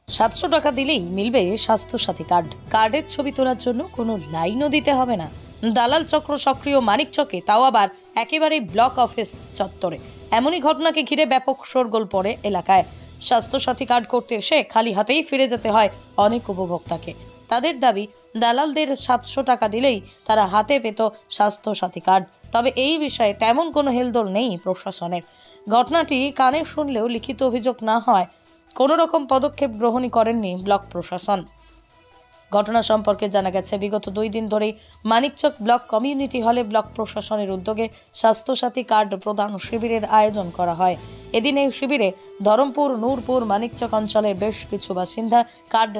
700 টাকা দিলেই মিলবে স্বাস্থ্যসাথী কার্ড। কার্ডের ছবি তোলার জন্য কোনো লাইনও দিতে হবে না। দালাল চক্র সক্রিয় মানিকচকে, তাও আবার একেবারেই ব্লক অফিস চত্বরে। এমনই ঘটনাকে ঘিরে ব্যাপক শোরগোল পড়ে এলাকায়। স্বাস্থ্যসাথী কার্ড করতে এসে খালি হাতেই ফিরে যেতে হয় অনেক উপভোক্তাকে। তাদের দাবি, দালালদের 700 টাকা দিলেই তারা হাতে পেত স্বাস্থ্যসাথী কার্ড। তবে এই বিষয়ে তেমন কোনো হেলদোল নেই প্রশাসনের। ঘটনাটি কানে শুনলেও লিখিত অভিযোগ না হয় কোনো রকম পদক্ষেপ গ্রহণই করেননি ব্লক প্রশাসন। ঘটনা সম্পর্কে জানা গেছে, বিগত 2 দিন ধরেই মানিকচক ব্লক কমিউনিটি হলে ব্লক প্রশাসনের উদ্যোগে স্বাস্থ্যসাথী কার্ড প্রদান শিবিরের আয়োজন করা হয়। এদিন এই শিবিরে ধরমপুর, নূরপুর, মানিকচক অঞ্চলের বেশ কিছু বাসিন্দা কার্ড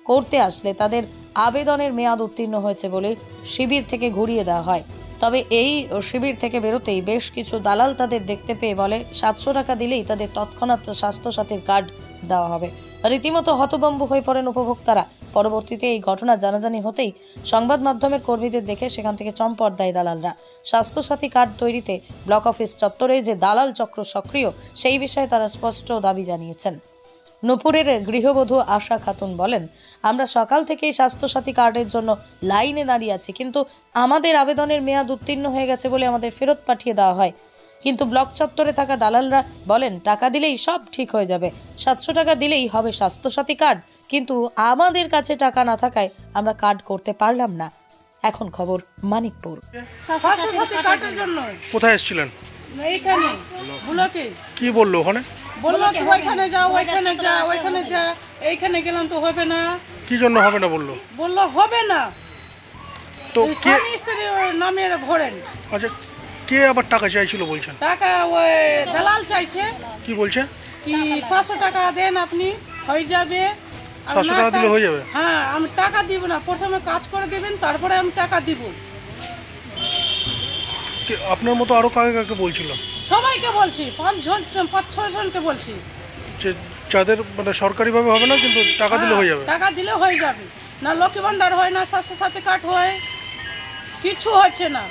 করতে আসলে তাদের আবেদনের মেয়াদ উত্তীর্ণ হয়েছে বলে শিবির থেকে ঘুরিয়ে দেওয়া হয়। তবে এই শিবির থেকে বেরোতেই বেশ কিছু দালাল তাদের দেখতে পেয়ে বলে 700 টাকা দিলেই তাদের তৎক্ষণাৎ স্বাস্থ্যসাথীর কার্ড দেওয়া হবে। রীতিমতো হতভম্ব হয়ে পড়েন উপভোক্তারা। পরবর্তীতে এই ঘটনা জানাজানি হতেই সংবাদ মাধ্যমের কর্মীদের দেখে সেখান থেকে চম্পট দেয় দালালরা। স্বাস্থ্যসাথী কার্ড তৈরিতে ব্লক অফিস চত্বরে যে দালাল চক্র সক্রিয়, সেই বিষয়ে তারা স্পষ্ট দাবি জানিয়েছেন। নূপুরের গৃহবধূ আশা খাতুন বলেন, আমরা সকাল থেকেই স্বাস্থ্যসাথী কার্ডের জন্য লাইনে দাঁড়িয়ে আছি, কিন্তু আমাদের আবেদনের মেয়াদ উত্তীর্ণ হয়ে গেছে বলে আমাদের ফেরত পাঠিয়ে দেওয়া হয়। কিন্তু ব্লক চত্বরে থাকা দালালরা বলেন টাকা দিলেই সব ঠিক হয়ে যাবে, 700 টাকা দিলেই হবে স্বাস্থ্যসাথী কার্ড। কিন্তু আমাদের কাছে টাকা না থাকায় আমরা কার্ড করতে পারলাম না। এখন খবর মানিকপুর। স্বাস্থ্যসাথী কার্ডের জন্য কোথায় এসেছিলেন? এইখানে ব্লকে। কি বললো ওখানে? বললো কি ওইখানে যাও, ওইখানে যা, ওইখানে যা। এইখানে গেলাম তো হবে না। কি জন্য হবে না বললো? বললো হবে না, তো কে? স্বামী স্ত্রী নামে ভরেন। আচ্ছা, কে আবার টাকা চাইছিল বলছেন? টাকা ওই দালাল চাইছে। কি বলছে? কি 700 টাকা দেন, আপনি হয়ে যাবে। 700 টাকা দিলে হয়ে যাবে? হ্যাঁ, আমি টাকা দিব না, প্রথমে কাজ করে দিবেন, তারপরে আমি টাকা দিব। আপনার মতো আরো কাকে কাকে বলছিল? সবাইকে বলছি, 5-6 জনকে বলছি যে যাদের মানে সরকারিভাবে হবে না, কিন্তু টাকা দিলে হয়ে যাবে। টাকা দিলে হয়ে যাবে। না লক্ষ্মী ভান্ডার হয়, না স্বাস্থ্যসাথী কার্ড হয়, কিছু হচ্ছে না।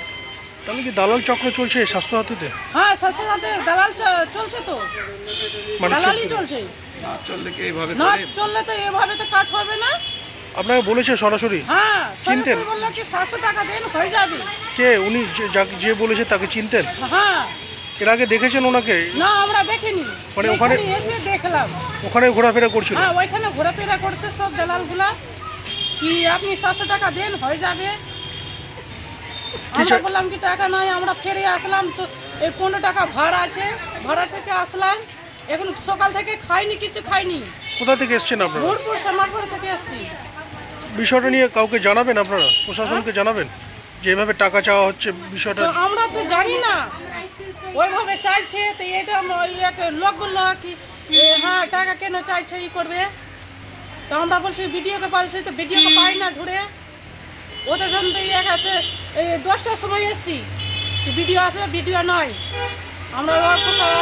তাহলে কি দালাল চক্র চলছে স্বাস্থ্যসাথীতে? হ্যাঁ, স্বাস্থ্যসাথী দালাল চলছে তো, দালালই চলছে। না চললে তো এভাবে তো কার্ড হবে না। আপনাকে বলেছে সরাসরি? হ্যাঁ, চিনতেন? সরাসরি বললো কি 700 টাকা দেন হয়ে যাবে। কে উনি? যে বলেছে তাকে চিনতেন? হ্যাঁ। এর আগে দেখেছেন ওনাকে? না, আমরা দেখিনি, মানে ওখানে এসে দেখলাম। ওখানে ঘোরাফেরা করছিল? হ্যাঁ, ওইখানে ঘোরাফেরা করছে সব দালালগুলা, কি আপনি 700 টাকা দেন হয়ে যাবে। আমরা বললাম কি টাকা নাই, আমরা ফিরে আসলাম তো। এই 15 টাকা ভাড়া আছে, ভাড়া থেকে আসলাম। এখন সকাল থেকে খাইনি, কিছু খাইনি। কোথা থেকে এসেছেন আপনারা? নূরপুর শ্যামারপুর থেকে এসেছি। বিষয়টা নিয়ে কাউকে জানাবেন আপনারা? প্রশাসনকে জানাবেন যে এভাবে টাকা চাওয়া হচ্ছে বিষয়টা? আমরা তো জানি না, ওইভাবে চাইছে তো। এটা লোক বললো কি হ্যাঁ টাকা কেন চাইছে, ই করবে। তো আমরা বলছি ভিডিওকে পাইছি, তো ভিডিওকে পাই না ঘুরে। ওদের জন্য তো 10টার সময় এসছি, ভিডিও আসবে, ভিডিও নয়। আমরা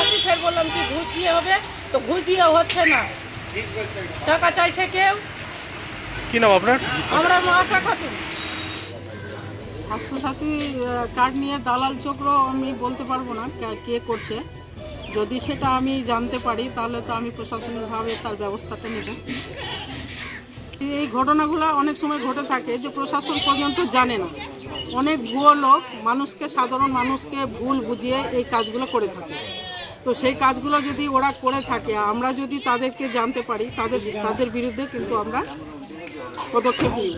আসি, ফের বললাম কি ঘুষ দিয়ে হবে, তো ঘুষ দিয়ে হচ্ছে না, টাকা চাইছে কেউ। কি নাম আপনার? আমরা আশা খাতুন। স্বাস্থ্যসাথী কার্ড নিয়ে দালাল চক্র আমি বলতে পারবো না কে করছে। যদি সেটা আমি জানতে পারি তাহলে তো আমি প্রশাসনিকভাবে তার ব্যবস্থাটা নেব। এই ঘটনাগুলো অনেক সময় ঘটে থাকে যে প্রশাসন পর্যন্ত জানে না। অনেক ভুয়ো লোক সাধারণ মানুষকে ভুল বুঝিয়ে এই কাজগুলো করে থাকে। তো সেই কাজগুলো যদি ওরা করে থাকে, আমরা যদি তাদেরকে জানতে পারি, তাদের বিরুদ্ধে কিন্তু আমরা পদক্ষেপ নিই।